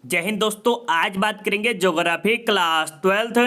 जय हिंद दोस्तों। आज बात करेंगे ज्योग्राफी क्लास 12th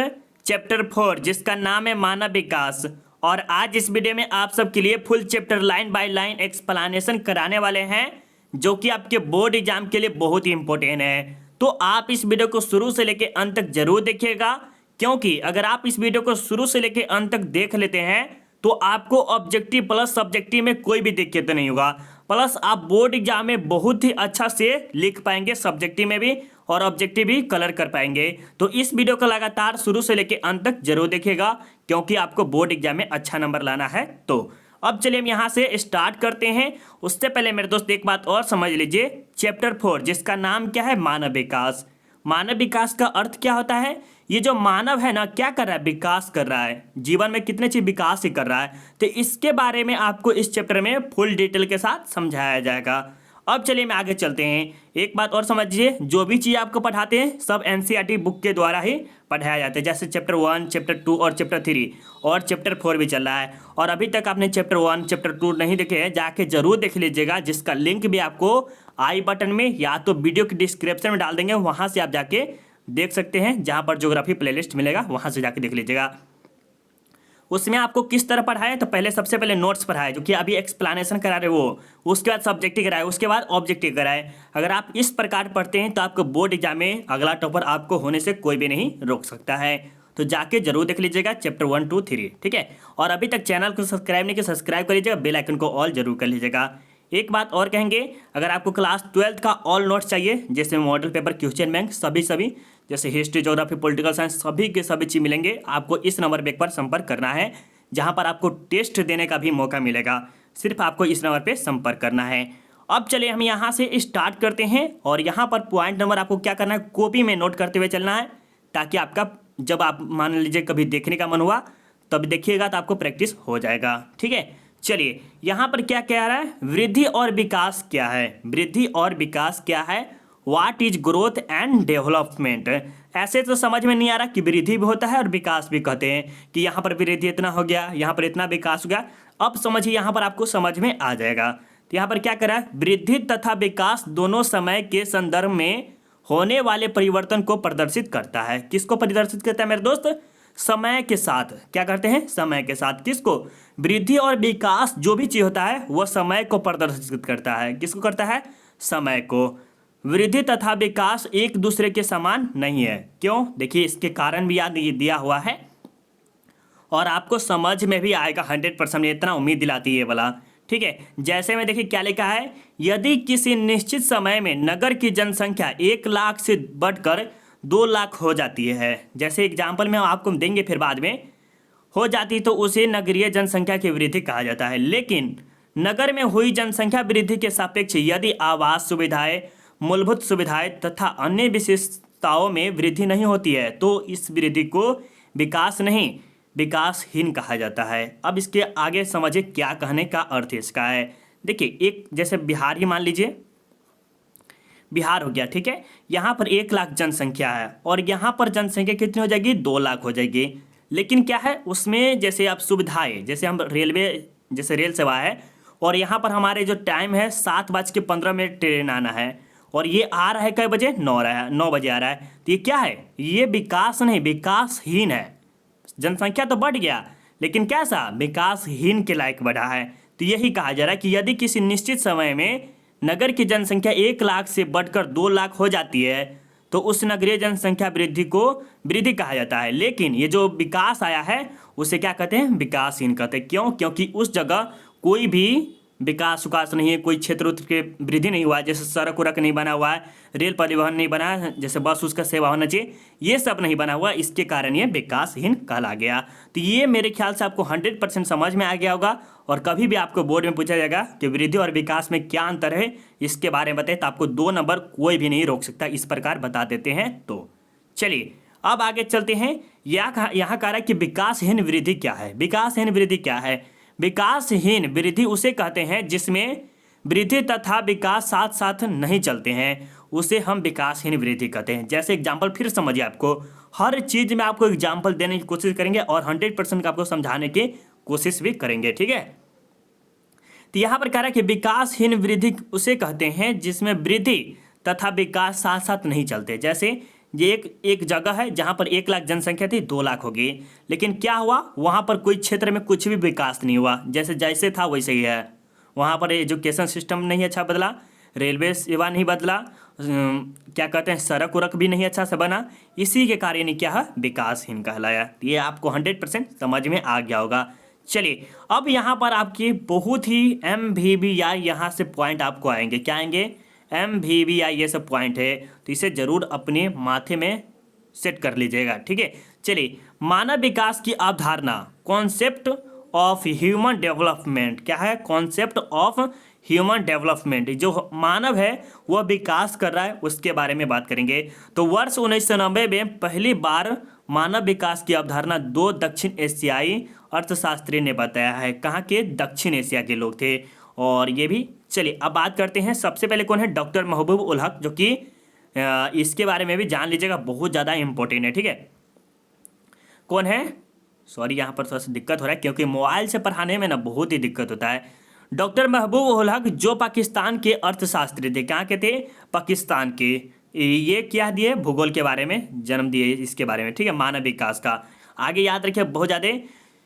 चैप्टर 4 जिसका नाम है मानव विकास। और आज इस वीडियो में आप सबके लिए full chapter line by line explanation कराने वाले हैं जो कि आपके बोर्ड एग्जाम के लिए बहुत ही इंपॉर्टेंट है। तो आप इस वीडियो को शुरू से लेकर अंत तक जरूर देखिएगा, क्योंकि अगर आप इस वीडियो को शुरू से लेकर अंत तक देख लेते हैं तो आपको ऑब्जेक्टिव प्लस सब्जेक्टिव में कोई भी दिक्कत नहीं होगा, प्लस आप बोर्ड एग्जाम में बहुत ही अच्छा से लिख पाएंगे, सब्जेक्टिव में भी और ऑब्जेक्टिव भी कलर कर पाएंगे। तो इस वीडियो को लगातार शुरू से लेकर अंत तक जरूर देखिएगा, क्योंकि आपको बोर्ड एग्जाम में अच्छा नंबर लाना है। तो अब चलिए हम यहाँ से स्टार्ट करते हैं। उससे पहले मेरे दोस्त एक बात और समझ लीजिए, चैप्टर 4 जिसका नाम क्या है, मानव विकास। मानव विकास का अर्थ क्या होता है? ये जो मानव है ना, क्या कर रहा है? विकास कर रहा है, जीवन में कितने चीज विकास ही कर रहा है। तो इसके बारे में आपको इस चैप्टर में फुल डिटेल के साथ समझाया जाएगा। अब चलिए मैं आगे चलते हैं। एक बात और समझिए, जो भी चीज़ आपको पढ़ाते हैं सब एनसीईआरटी बुक के द्वारा ही पढ़ाया जाता है। जैसे चैप्टर 1, चैप्टर 2 और चैप्टर 3 और चैप्टर 4 भी चल रहा है। और अभी तक आपने चैप्टर 1, चैप्टर 2 नहीं देखे हैं, जाके जरूर देख लीजिएगा, जिसका लिंक भी आपको आई बटन में या तो वीडियो के डिस्क्रिप्शन में डाल देंगे, वहाँ से आप जाके देख सकते हैं। जहाँ पर ज्योग्राफी प्लेलिस्ट मिलेगा वहाँ से जाके देख लीजिएगा। उसमें आपको किस तरह पढ़ाया, तो पहले सबसे पहले नोट्स पढ़ाए जो कि अभी एक्सप्लेनेशन करा रहे वो, उसके बाद सब्जेक्टिव कराए, उसके बाद ऑब्जेक्टिव कराए। अगर आप इस प्रकार पढ़ते हैं तो आपको बोर्ड एग्जाम में अगला टॉपर आपको होने से कोई भी नहीं रोक सकता है। तो जाके जरूर देख लीजिएगा चैप्टर 1, 2, 3, ठीक है। और अभी तक चैनल को सब्सक्राइब नहीं किया, सब्सक्राइब कर लीजिएगा, बेल आइकन को ऑल जरूर कर लीजिएगा। एक बात और कहेंगे, अगर आपको क्लास 12th का ऑल नोट्स चाहिए, जैसे मॉडल पेपर, क्वेश्चन बैंक, सभी जैसे हिस्ट्री, ज्योग्राफी, पॉलिटिकल साइंस, सभी के सभी चीज़ मिलेंगे, आपको इस नंबर पे एक बार संपर्क करना है, जहां पर आपको टेस्ट देने का भी मौका मिलेगा। सिर्फ आपको इस नंबर पे संपर्क करना है। अब चलिए हम यहाँ से स्टार्ट करते हैं। और यहाँ पर पॉइंट नंबर आपको क्या करना है, कॉपी में नोट करते हुए चलना है, ताकि आपका जब आप मान लीजिए कभी देखने का मन हुआ तब देखिएगा तो आपको प्रैक्टिस हो जाएगा, ठीक है। चलिए यहाँ पर क्या कह रहा है, वृद्धि और विकास क्या है। वृद्धि और विकास क्या है, what is growth and development. ऐसे तो समझ में नहीं आ रहा कि वृद्धि भी होता है और विकास भी कहते हैं, कि यहाँ पर वृद्धि इतना हो गया, यहाँ पर इतना विकास हो गया। अब समझिए, यहाँ पर आपको समझ में आ जाएगा। तो यहाँ पर क्या करा है, वृद्धि तथा विकास दोनों समय के संदर्भ में होने वाले परिवर्तन को प्रदर्शित करता है। किसको प्रदर्शित करता है मेरे दोस्त? समय के साथ। क्या करते हैं? समय के साथ। किसको? वृद्धि और विकास जो भी चीज होता है वह समय को प्रदर्शित करता है। किसको करता है? समय को। वृद्धि तथा विकास एक दूसरे के समान नहीं है। क्यों? देखिए, इसके कारण भी याद दिया हुआ है और आपको समझ में भी आएगा 100%, इतना उम्मीद दिलाती है ये वाला, ठीक है। जैसे में देखिए क्या लिखा है, यदि किसी निश्चित समय में नगर की जनसंख्या 1 लाख से बढ़कर 2 लाख हो जाती है, जैसे एग्जाम्पल में आपको देंगे फिर बाद में, हो जाती तो उसे नगरीय जनसंख्या की वृद्धि कहा जाता है। लेकिन नगर में हुई जनसंख्या वृद्धि के सापेक्ष यदि आवास सुविधाएं, मूलभूत सुविधाएं तथा अन्य विशेषताओं में वृद्धि नहीं होती है तो इस वृद्धि को विकास नहीं, विकासहीन कहा जाता है। अब इसके आगे समझिए क्या कहने का अर्थ इसका है। देखिए, एक जैसे बिहार ही मान लीजिए, बिहार हो गया, ठीक है। यहाँ पर 1 लाख जनसंख्या है और यहाँ पर जनसंख्या कितनी हो जाएगी? 2 लाख हो जाएगी। लेकिन क्या है उसमें, जैसे आप सुविधाएं, जैसे हम रेलवे, जैसे रेल सेवा है, और यहाँ पर हमारे जो टाइम है 7:15 ट्रेन आना है, और ये आ रहा है कई बजे? 9 बजे आ रहा है। तो ये क्या है? ये विकास नहीं, विकासहीन है। जनसंख्या तो बढ़ गया, लेकिन कैसा? विकासहीन के लायक बढ़ा है। तो यही कहा जा रहा है कि यदि किसी निश्चित समय में नगर की जनसंख्या 1 लाख से बढ़कर 2 लाख हो जाती है तो उस नगरीय जनसंख्या वृद्धि को वृद्धि कहा जाता है। लेकिन ये जो विकास आया है उसे क्या कहते हैं? विकासहीन कहते हैं। क्यों? क्योंकि उस जगह कोई भी विकास उकास नहीं है, कोई क्षेत्र के वृद्धि नहीं हुआ है, जैसे सड़क उड़क नहीं बना हुआ है, रेल परिवहन नहीं बना है, जैसे बस उसका सेवा होना चाहिए, ये सब नहीं बना हुआ, इसके कारण ये विकासहीन कहला गया। तो ये मेरे ख्याल से आपको 100% समझ में आ गया होगा। और कभी भी आपको बोर्ड में पूछा जाएगा कि वृद्धि और विकास में क्या अंतर है, इसके बारे में बताए तो आपको 2 नंबर कोई भी नहीं रोक सकता, इस प्रकार बता देते हैं। तो चलिए अब आगे चलते हैं। यहाँ कह रहा है कि विकासहीन वृद्धि क्या है। विकासहीन वृद्धि क्या है? विकासहीन वृद्धि उसे कहते हैं जिसमें वृद्धि तथा विकास साथ साथ नहीं चलते हैं, उसे हम विकासहीन वृद्धि कहते हैं। जैसे एग्जाम्पल फिर समझिए, आपको हर चीज में आपको एग्जाम्पल देने की कोशिश करेंगे और 100% आपको समझाने की कोशिश भी करेंगे, ठीक है। तो यहाँ पर कह रहा है कि विकासहीन वृद्धि उसे कहते हैं जिसमें वृद्धि तथा विकास साथ साथ नहीं चलते। जैसे ये एक जगह है जहाँ पर 1 लाख जनसंख्या थी, 2 लाख हो गई, लेकिन क्या हुआ, वहाँ पर कोई क्षेत्र में कुछ भी विकास नहीं हुआ, जैसे जैसे था वैसे ही है। वहाँ पर एजुकेशन सिस्टम नहीं अच्छा बदला, रेलवे सेवा नहीं बदला, क्या कहते हैं, सड़क उड़क भी नहीं अच्छा से बना। इसी के कारण क्या है, विकासहीन कहलाया। ये आपको 100% समझ में आ गया होगा। चलिए अब यहाँ पर आपकी बहुत ही MVBI यहाँ से पॉइंट आपको आएंगे। क्या आएंगे, MVBI ये सब पॉइंट है, तो इसे जरूर अपने माथे में सेट कर लीजिएगा, ठीक है। चलिए, मानव विकास की अवधारणा, कॉन्सेप्ट ऑफ ह्यूमन डेवलपमेंट, क्या है, कॉन्सेप्ट ऑफ ह्यूमन डेवलपमेंट। जो मानव है वह विकास कर रहा है, उसके बारे में बात करेंगे। तो वर्ष 1990 में पहली बार मानव विकास की अवधारणा 2 दक्षिण एशियाई अर्थशास्त्री ने बताया है। कहाँ के, दक्षिण एशिया के लोग थे। और ये भी, चलिए अब बात करते हैं। सबसे पहले कौन है, डॉक्टर महबूब उल हक, जो कि इसके बारे में भी जान लीजिएगा, बहुत ज़्यादा इंपॉर्टेंट है, ठीक है। कौन है, सॉरी यहाँ पर थोड़ा सा दिक्कत हो रहा है क्योंकि मोबाइल से पढ़ाने में ना बहुत ही दिक्कत होता है। डॉक्टर महबूब उल हक जो पाकिस्तान के अर्थशास्त्री थे, कहाँ के थे, पाकिस्तान के। ये क्या दिए, भूगोल के बारे में जन्म दिए, इसके बारे में, ठीक है, मानव विकास का। आगे याद रखिए बहुत ज़्यादा,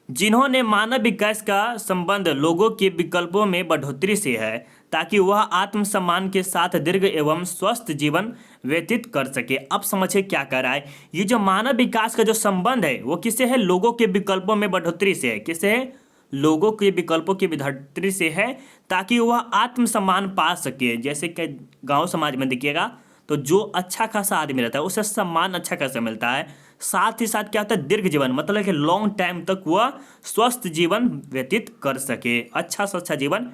जिन्होंने मानव विकास का संबंध लोगों के विकल्पों में बढ़ोतरी से है, ताकि वह आत्मसम्मान के साथ दीर्घ एवं स्वस्थ जीवन व्यतीत कर सके। अब समझिए क्या कर रहा है, ये जो मानव विकास का जो संबंध है वो किससे है, लोगों के विकल्पों में बढ़ोतरी से है। किससे है, लोगों के विकल्पों की बढ़ोतरी से है, ताकि वह आत्मसम्मान पा सके। जैसे कि गांव समाज में देखिएगा तो जो अच्छा खासा आदमी रहता है उसे सम्मान अच्छा खासा मिलता है, साथ ही साथ क्या होता है, दीर्घ जीवन, मतलब कि लॉन्ग टाइम तक वह स्वस्थ जीवन व्यतीत कर सके, अच्छा से अच्छा जीवन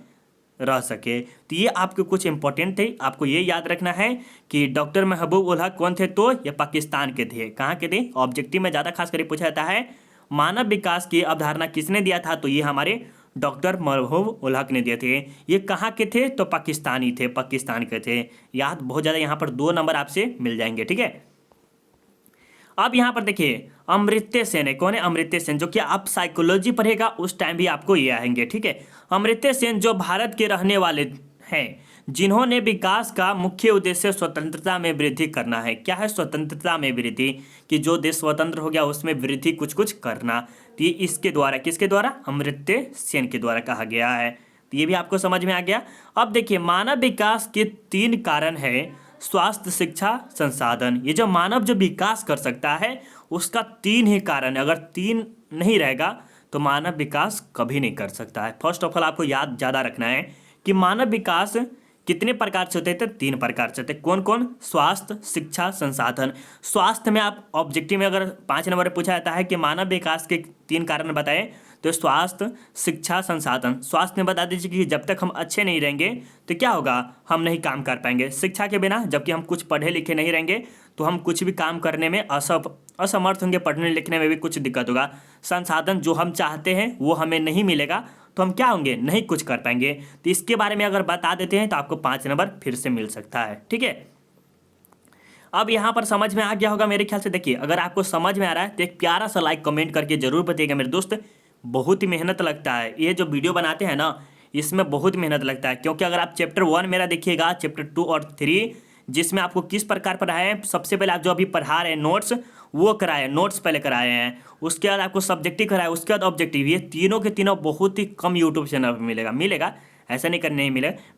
रह सके। तो ये आपके कुछ इंपॉर्टेंट थे, आपको ये याद रखना है कि डॉक्टर महबूब उल हक कौन थे, तो ये पाकिस्तान के थे। कहाँ के थे, ऑब्जेक्टिव में ज़्यादा खास करके पूछा जाता है मानव विकास की अवधारणा किसने दिया था, तो ये हमारे डॉक्टर महबूब उल हक ने दिए थे। ये कहाँ के थे, तो पाकिस्तानी थे, पाकिस्तान के थे। याद बहुत ज़्यादा, यहाँ पर 2 नंबर आपसे मिल जाएंगे, ठीक है। अब यहाँ पर देखिए अमर्त्य सेन है। कौन है, अमर्त्य सेन, जो कि आप साइकोलॉजी पढ़ेगा उस टाइम भी आपको ये आएंगे, ठीक है। अमर्त्य सेन जो भारत के रहने वाले हैं, जिन्होंने विकास का मुख्य उद्देश्य स्वतंत्रता में वृद्धि करना है। क्या है, स्वतंत्रता में वृद्धि, कि जो देश स्वतंत्र हो गया उसमें वृद्धि कुछ कुछ करना। तो ये इसके द्वारा, किसके द्वारा, अमर्त्य सेन के द्वारा कहा गया है। तो ये भी आपको समझ में आ गया। अब देखिए मानव विकास के 3 कारण है, स्वास्थ्य, शिक्षा, संसाधन। ये जो मानव जो विकास कर सकता है उसका 3 ही कारण है। अगर 3 नहीं रहेगा तो मानव विकास कभी नहीं कर सकता है। फर्स्ट ऑफ ऑल आपको याद ज़्यादा रखना है कि मानव विकास कितने प्रकार से होते हैं, तो 3 प्रकार से होते हैं। कौन कौन, स्वास्थ्य, शिक्षा, संसाधन। स्वास्थ्य में आप ऑब्जेक्टिव में अगर 5 नंबर पूछा जाता है कि मानव विकास के 3 कारण बताएं, तो स्वास्थ्य, शिक्षा, संसाधन। स्वास्थ्य में बता दीजिए कि जब तक हम अच्छे नहीं रहेंगे तो क्या होगा, हम नहीं काम कर पाएंगे। शिक्षा के बिना, जबकि हम कुछ पढ़े लिखे नहीं रहेंगे तो हम कुछ भी काम करने में असमर्थ होंगे, पढ़ने लिखने में भी कुछ दिक्कत होगा। संसाधन, जो हम चाहते हैं वो हमें नहीं मिलेगा तो हम क्या होंगे, नहीं कुछ कर पाएंगे। तो इसके बारे में अगर बता देते हैं तो आपको 5 नंबर फिर से मिल सकता है, ठीक है। अब यहाँ पर समझ में आ गया होगा मेरे ख्याल से। देखिए अगर आपको समझ में आ रहा है तो एक प्यारा सा लाइक कमेंट करके जरूर बताइएगा मेरे दोस्त। बहुत ही मेहनत लगता है, ये जो वीडियो बनाते हैं ना इसमें बहुत मेहनत लगता है, क्योंकि अगर आप चैप्टर 1 मेरा देखिएगा, चैप्टर 2 और 3 जिसमें आपको किस प्रकार पढ़ाए हैं, सबसे पहले आप जो अभी पढ़ा रहे हैं नोट्स वो कराए, नोट्स पहले कराए हैं, उसके बाद आपको सब्जेक्टिव कराए, उसके बाद ऑब्जेक्टिव। ये तीनों के तीनों बहुत ही कम यूट्यूब चैनल पर मिलेगा, ऐसा नहीं करने नहीं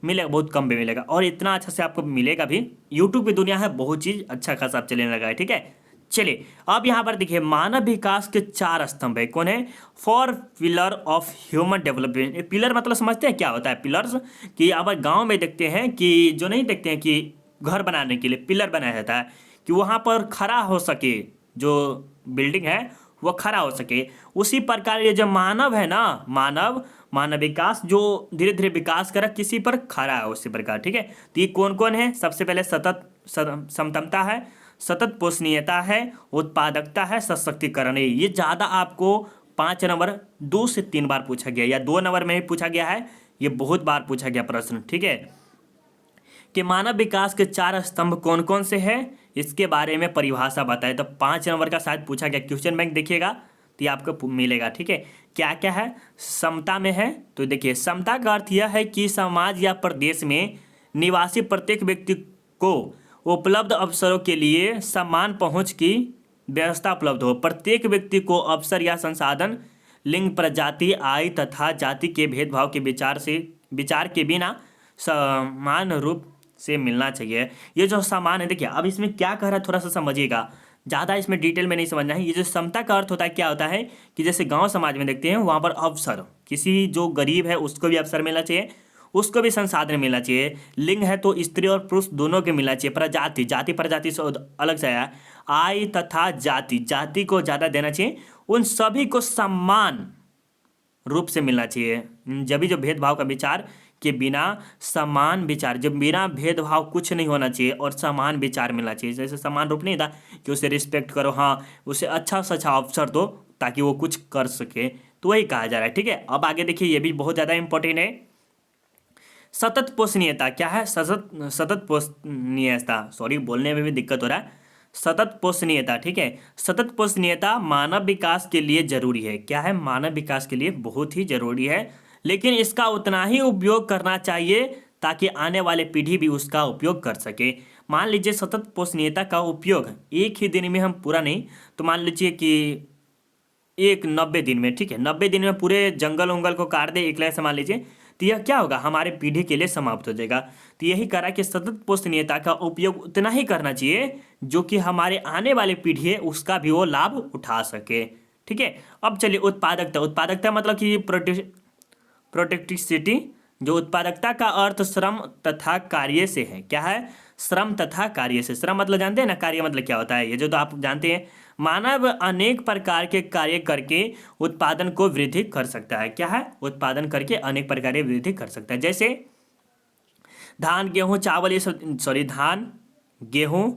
मिलेगा, बहुत कम भी मिलेगा, और इतना अच्छा से आपको मिलेगा भी। यूट्यूब की दुनिया है, बहुत चीज़ अच्छा खासा आप चलने लगा है, ठीक है। चलिए अब यहाँ पर देखिए मानव विकास के 4 स्तंभ है। कौन है, 4 pillar of human development. Pillar मतलब समझते हैं क्या होता है पिलर्स, कि अब गांव में देखते हैं कि जो नहीं देखते हैं कि घर बनाने के लिए पिलर बनाया जाता है कि वहाँ पर खड़ा हो सके, जो बिल्डिंग है वो खड़ा हो सके। उसी प्रकार ये जो मानव है ना, मानव विकास जो धीरे धीरे विकास कर किसी पर खड़ा है उसी प्रकार, ठीक है। तो ये कौन कौन है, सबसे पहले सतत समता है, सतत पोषणीयता है, उत्पादकता है, सशक्तिकरण है। ये ज़्यादा आपको 5 नंबर 2 से 3 बार पूछा गया, या 2 नंबर में ही पूछा गया है, ये बहुत बार पूछा गया प्रश्न, ठीक है। कि मानव विकास के 4 स्तंभ कौन कौन से हैं, इसके बारे में परिभाषा बताए। तो 5 नंबर का शायद पूछा गया, क्वेश्चन बैंक देखिएगा तो ये आपको मिलेगा, ठीक है। क्या क्या है, समता में है, तो देखिए समता का अर्थ यह है कि समाज या प्रदेश में निवासी प्रत्येक व्यक्ति को उपलब्ध अवसरों के लिए समान पहुंच की व्यवस्था उपलब्ध हो। प्रत्येक व्यक्ति को अवसर या संसाधन लिंग, प्रजाति, आयु तथा जाति के भेदभाव के विचार के बिना समान रूप से मिलना चाहिए। ये जो समान है, देखिए अब इसमें क्या कह रहा है थोड़ा सा समझिएगा, ज़्यादा इसमें डिटेल में नहीं समझना है। ये जो समता का अर्थ होता है, क्या होता है कि जैसे गांव समाज में देखते हैं वहाँ पर अवसर, किसी जो गरीब है उसको भी अवसर मिलना चाहिए, उसको भी संसाधन मिलना चाहिए। लिंग है तो स्त्री और पुरुष दोनों के मिलना चाहिए। प्रजाति, जाति प्रजाति से अलग से आया। आय तथा जाति, जाति को ज़्यादा देना चाहिए। उन सभी को समान रूप से मिलना चाहिए। जब भी जो भेदभाव का विचार के बिना समान विचार, जब बिना भेदभाव कुछ नहीं होना चाहिए और समान विचार मिलना चाहिए। जैसे समान रूप नहीं था कि उसे रिस्पेक्ट करो, हाँ उसे अच्छा से अच्छा अवसर दो ताकि वो कुछ कर सके, तो वही कहा जा रहा है। ठीक है, अब आगे देखिए, ये भी बहुत ज़्यादा इंपॉर्टेंट है। सतत पोषणीयता क्या है? सतत पोषणीयता, सॉरी बोलने में भी दिक्कत हो रहा है। सतत पोषणीयता, ठीक है। सतत पोषणीयता मानव विकास के लिए जरूरी है। क्या है? मानव विकास के लिए बहुत ही जरूरी है, लेकिन इसका उतना ही उपयोग करना चाहिए ताकि आने वाले पीढ़ी भी उसका उपयोग कर सके। मान लीजिए सतत पोषणीयता का उपयोग एक ही दिन में हम पूरा नहीं, तो मान लीजिए कि एक 90 दिन में, ठीक है, 90 दिन में पूरे जंगल उंगल को काट दे एक लाख से, मान लीजिए, तो यह क्या होगा? हमारे पीढ़ी के लिए समाप्त हो जाएगा। तो यही करा कि सतत पोषणीयता का उपयोग उतना ही करना चाहिए जो कि हमारे आने वाले पीढ़ी है उसका भी वो लाभ उठा सके। ठीक है, अब चलिए उत्पादकता। उत्पादकता मतलब कि प्रोडक्टिविटी, जो उत्पादकता का अर्थ श्रम तथा कार्य से है। क्या है? श्रम तथा कार्य से। श्रम मतलब जानते हैं ना, कार्य मतलब क्या होता है, ये जो तो आप जानते हैं। मानव अनेक प्रकार के कार्य करके उत्पादन को वृद्धि कर सकता है। क्या है? उत्पादन करके अनेक प्रकार की वृद्धि कर सकता है। जैसे धान, गेहूं, चावल, ये सब, सॉरी धान, गेहूं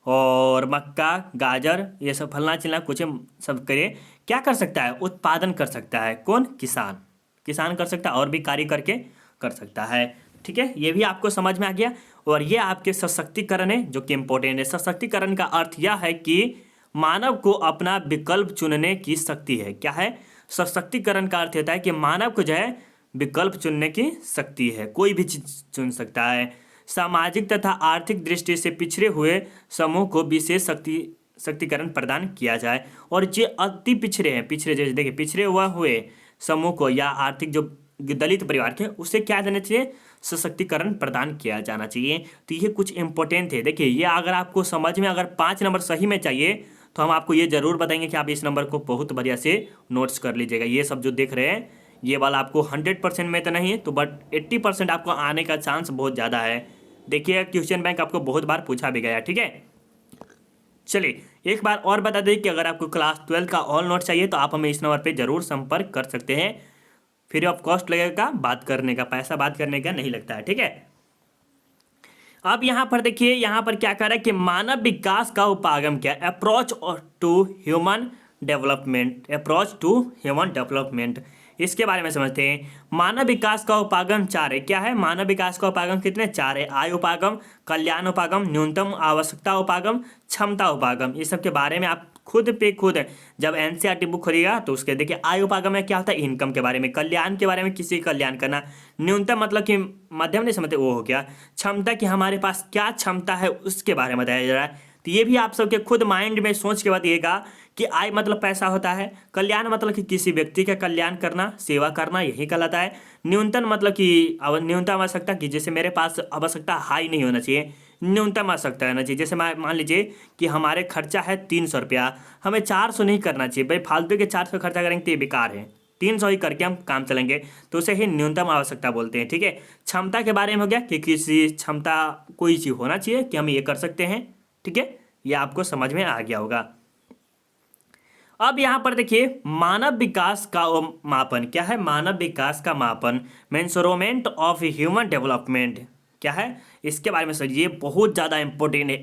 और मक्का, गाजर, ये सब फलना चिलना कुछ सब करे, क्या कर सकता है? उत्पादन कर सकता है। कौन? किसान। किसान कर सकता है और भी कार्य करके कर सकता है। ठीक है, ये भी आपको समझ में आ गया। और ये आपके सशक्तिकरण है जो कि इम्पोर्टेंट है। सशक्तिकरण का अर्थ यह है कि मानव को अपना विकल्प चुनने की शक्ति है। क्या है? सशक्तिकरण का अर्थ होता है कि मानव को जो है विकल्प चुनने की शक्ति है, कोई भी चीज चुन सकता है। सामाजिक तथा आर्थिक दृष्टि से पिछड़े हुए समूह को विशेष शक्तिकरण प्रदान किया जाए। और जो अति पिछड़े हैं, पिछड़े जैसे देखिए पिछड़े हुए समूह को या आर्थिक जो दलित परिवार के, उसे क्या देना चाहिए? सशक्तिकरण प्रदान किया जाना चाहिए। तो ये कुछ इंपॉर्टेंट थे। देखिए ये अगर आपको समझ में अगर 5 नंबर सही में चाहिए तो हम आपको ये जरूर बताएंगे कि आप इस नंबर को बहुत बढ़िया से नोट्स कर लीजिएगा। ये सब जो देख रहे हैं ये वाला आपको 100% में तो नहीं है, तो बट 80% आपको आने का चांस बहुत ज़्यादा है। देखिए क्वेश्चन बैंक आपको बहुत बार पूछा भी गया। ठीक है, चलिए एक बार और बता दें कि अगर आपको क्लास 12 का ऑल नोट चाहिए तो आप हमें इस नंबर पे जरूर संपर्क कर सकते हैं। फ्री ऑफ कॉस्ट लगेगा, बात करने का पैसा बात करने का नहीं लगता है। ठीक है, अब यहाँ पर देखिए, यहाँ पर क्या कह रहा है कि मानव विकास का उपागम क्या? Approach to human development. Approach to human development, इसके बारे में समझते हैं। मानव विकास का उपागम 4 है। क्या है? मानव विकास का उपागम कितने? 4 है। आयु उपागम, कल्याण उपागम, न्यूनतम आवश्यकता उपागम, क्षमता उपागम। इस सब के बारे में आप खुद जब एनसीईआरटी बुक खोलिएगा तो उसके देखिए आयु उपागम में क्या होता है? इनकम के बारे में। कल्याण के बारे में किसी का कल्याण करना। न्यूनतम मतलब कि मध्यम नहीं समझते, वो हो गया। क्षमता कि हमारे पास क्या क्षमता है उसके बारे में बताया जा रहा है। तो ये भी आप सबके खुद माइंड में सोच के बताइएगा कि आय मतलब पैसा होता है। कल्याण मतलब कि किसी व्यक्ति का कल्याण करना, सेवा करना, यही कहलाता है। न्यूनतम मतलब कि न्यूनतम आवश्यकता की, जैसे मेरे पास आवश्यकता हाई नहीं होना चाहिए, न्यूनतम आवश्यकता रहना चाहिए। जैसे मान लीजिए कि हमारे खर्चा है 300 रुपया, हमें 400 नहीं करना चाहिए भाई, फालतू के 400 खर्चा करेंगे तो ये बेकार है। 300 ही करके हम काम चलेंगे, तो उसे ही न्यूनतम आवश्यकता बोलते हैं। ठीक है, क्षमता के बारे में हो गया कि किसी क्षमता कोई चीज़ होना चाहिए कि हम ये कर सकते हैं। ठीक है, ये आपको समझ में आ गया होगा। अब यहाँ पर देखिए मानव विकास का मापन। क्या है? मानव विकास का मापन, मेजरमेंट ऑफ ह्यूमन डेवलपमेंट। क्या है? इसके बारे में समझिए, बहुत ज़्यादा इंपॉर्टेंट है।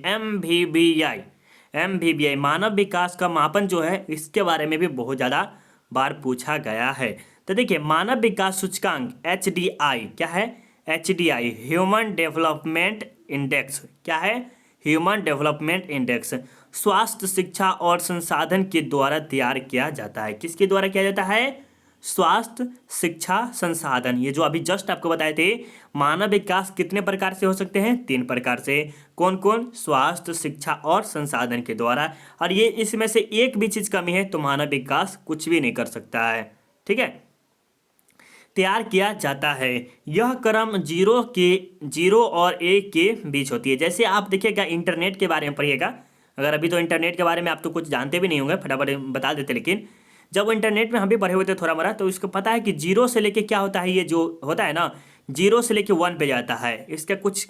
MVBI मानव विकास का मापन जो है, इसके बारे में भी बहुत ज़्यादा बार पूछा गया है। तो देखिए मानव विकास सूचकांक HDI। क्या है? HDI human development index. क्या है? ह्यूमन डेवलपमेंट इंडेक्स स्वास्थ्य, शिक्षा और संसाधन के द्वारा तैयार किया जाता है। किसके द्वारा किया जाता है? स्वास्थ्य, शिक्षा, संसाधन। ये जो अभी जस्ट आपको बताए थे, मानव विकास कितने प्रकार से हो सकते हैं? 3 प्रकार से। कौन कौन? स्वास्थ्य, शिक्षा और संसाधन के द्वारा। और ये इसमें से एक भी चीज कमी है तो मानव विकास कुछ भी नहीं कर सकता है। ठीक है, तैयार किया जाता है। यह क्रम जीरो और एक के बीच होती है। जैसे आप देखिएगा इंटरनेट के बारे में पढ़िएगा, अगर अभी तो इंटरनेट के बारे में आप तो कुछ जानते भी नहीं होंगे, फटाफट बता देते, लेकिन जब इंटरनेट में हम भी पढ़े हुए थे थोड़ा मोड़ा, तो इसको पता है कि जीरो से लेके क्या होता है, ये जो होता है ना, जीरो से लेके 1 पे जाता है। इसका कुछ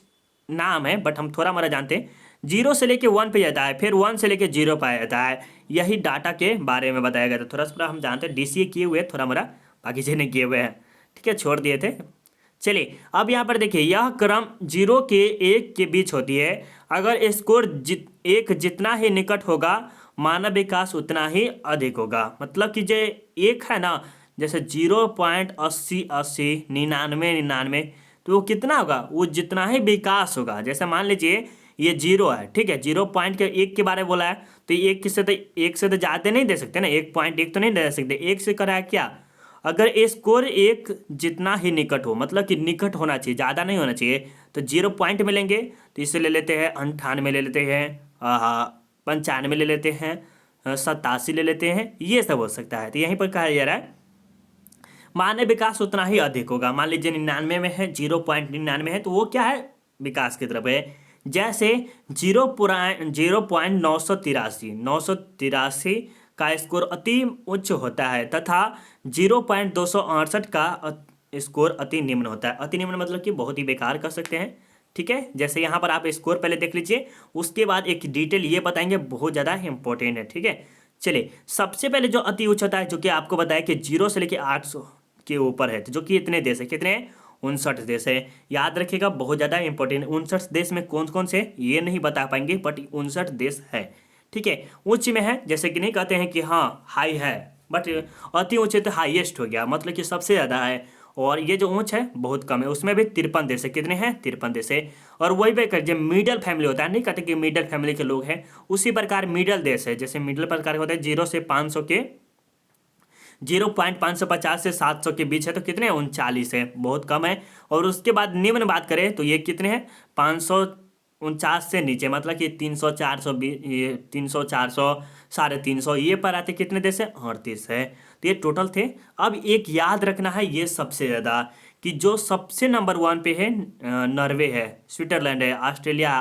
नाम है बट हम थोड़ा मोड़ा जानते हैं। जीरो से लेके 1 पे जाता है, फिर 1 से लेके 0 पे जाता है। यही डाटा के बारे में बताया गया था। थोड़ा सा हम जानते हैं, DCA किए हुए थोड़ा मोड़ा, बाकी से नहीं किए हुए हैं। ठीक है, छोड़ दिए थे। चलिए अब यहाँ पर देखिए, यह क्रम 0 के 1 के बीच होती है। अगर स्कोर एक जितना ही निकट होगा, मानव विकास उतना ही अधिक होगा। मतलब कि जो एक है ना, जैसे 0.80 99 तो वो कितना होगा? वो जितना ही विकास होगा। जैसे मान लीजिए ये 0 है, ठीक है, 0.1 के बारे में बोला है, तो एक से तो ज़्यादा नहीं दे सकते ना, 1.1 तो नहीं दे सकते। एक से करा है क्या? अगर स्कोर एक जितना ही निकट हो, मतलब कि निकट होना चाहिए, ज़्यादा नहीं होना चाहिए, तो 0 पॉइंट में लेंगे। तो इससे ले लेते हैं 98 ले लेते हैं, 95 ले लेते हैं, 87 ले लेते हैं, ये सब हो सकता है। तो यहीं पर कहा जा रहा है मानव विकास उतना ही अधिक होगा। मान लीजिए 99 में है, 0.99 है, तो वो क्या है? विकास की तरफ है। जैसे 983 का स्कोर अति उच्च होता है तथा 0.268 का स्कोर अति निम्न होता है। अति निम्न मतलब कि बहुत ही बेकार कर सकते हैं। ठीक है, जैसे यहाँ पर आप स्कोर पहले देख लीजिए, उसके बाद एक डिटेल ये बताएंगे, बहुत ज़्यादा इंपॉर्टेंट है। ठीक है, चलिए सबसे पहले जो अति उच्च होता है, जो कि आपको बताया कि 0 से लेकर 800 के ऊपर है, तो जो कि इतने देश है, कितने? 59 देश है। याद रखिएगा, बहुत ज़्यादा इंपॉर्टेंट। 59 देश में कौन कौन से ये नहीं बता पाएंगे, बट 59 देश है। ठीक है, उच्च में है, जैसे कि नहीं कहते हैं कि हाँ हाई है, बट अति ऊंचे तो हाईएस्ट हो गया, मतलब कि सबसे ज़्यादा है। और ये जो ऊंच है बहुत कम है, उसमें भी 53 देश है। कितने हैं? 53 देश है। और वही पे कर, जब मिडल फैमिली होता है, नहीं कहते कि मिडल फैमिली के लोग हैं, उसी प्रकार मिडल देश है। जैसे मिडल प्रकार होता है 0 से 500 के 0.550 से 700 के बीच है, तो कितने? 39 है, बहुत कम है। और उसके बाद निम्न बात करें तो ये कितने हैं? 549 से नीचे, मतलब कि 300 400 300 400 350, ये पर आते कितने देश है? 38 है। तो ये टोटल थे। अब एक याद रखना है, ये सबसे ज़्यादा कि जो सबसे नंबर 1 पे है, नॉर्वे है, स्विट्जरलैंड है, ऑस्ट्रेलिया,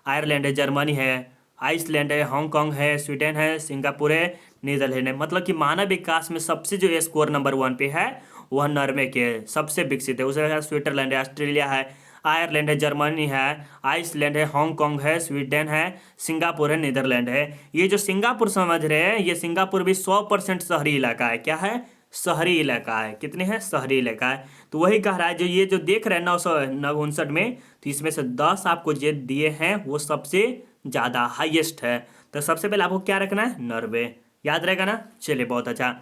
आयरलैंड है, जर्मनी है, आइसलैंड है, हांगकांग है, स्वीडन है, सिंगापुर है, नीदरलैंड है। मतलब कि मानव विकास में सबसे जो स्कोर नंबर 1 पे है वह नॉर्वे के है, सबसे विकसित है। उसके बाद स्विट्जरलैंड है, ऑस्ट्रेलिया है, आयरलैंड है, जर्मनी है, आइसलैंड है, हांगकांग है, स्वीडन है, सिंगापुर है, नीदरलैंड है। ये जो सिंगापुर समझ रहे हैं, ये सिंगापुर भी 100% शहरी इलाका है। क्या है? शहरी इलाका है। कितने हैं? शहरी इलाका है। तो वही कह रहा है, जो ये जो देख रहे हैं 959 में, तो इसमें से 10 आपको जो दिए हैं वो सबसे ज़्यादा हाईएस्ट है। तो सबसे पहले आपको क्या रखना है? नॉर्वे। याद रहेगा ना? चलिए, बहुत अच्छा।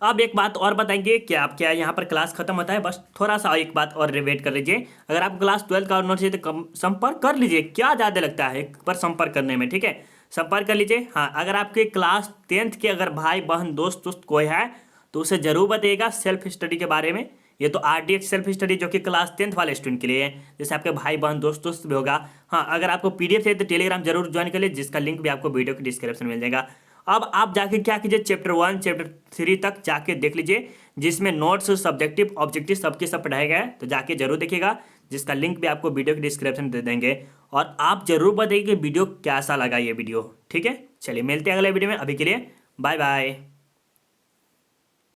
अब एक बात और बताएंगे कि आप क्या यहाँ पर क्लास खत्म होता है, बस थोड़ा सा एक बात और रिवेट कर लीजिए। अगर आपको क्लास 12 का ऑनर चाहिए तो संपर्क कर लीजिए। क्या ज़्यादा लगता है एक बार संपर्क करने में? ठीक है, संपर्क कर लीजिए। हाँ, अगर आपके क्लास 10th के अगर भाई बहन दोस्त कोई है तो उसे जरूर बताइएगा सेल्फ स्टडी के बारे में। ये तो RDX सेल्फ स्टडी जो कि क्लास 10th वाले स्टूडेंट के लिए है, जैसे आपके भाई बहन दोस्त भी होगा। हाँ, अगर आपको PDF चाहिए तो टेलीग्राम जरूर ज्वाइन कर लीजिए, जिसका लिंक भी आपको वीडियो के डिस्क्रिप्शन में मिल जाएगा। अब आप जाके क्या कीजिए, चैप्टर 1 चैप्टर 3 तक जाके देख लीजिए, जिसमें नोट्स, सब्जेक्टिव, ऑब्जेक्टिव सबके सब पढ़ाया गया है, तो जाके जरूर देखिएगा, जिसका लिंक भी आपको वीडियो के डिस्क्रिप्शन दे देंगे। और आप जरूर बताइए कि वीडियो कैसा लगा ये वीडियो। ठीक है, चलिए मिलते हैं अगले वीडियो में। अभी के लिए बाय बाय।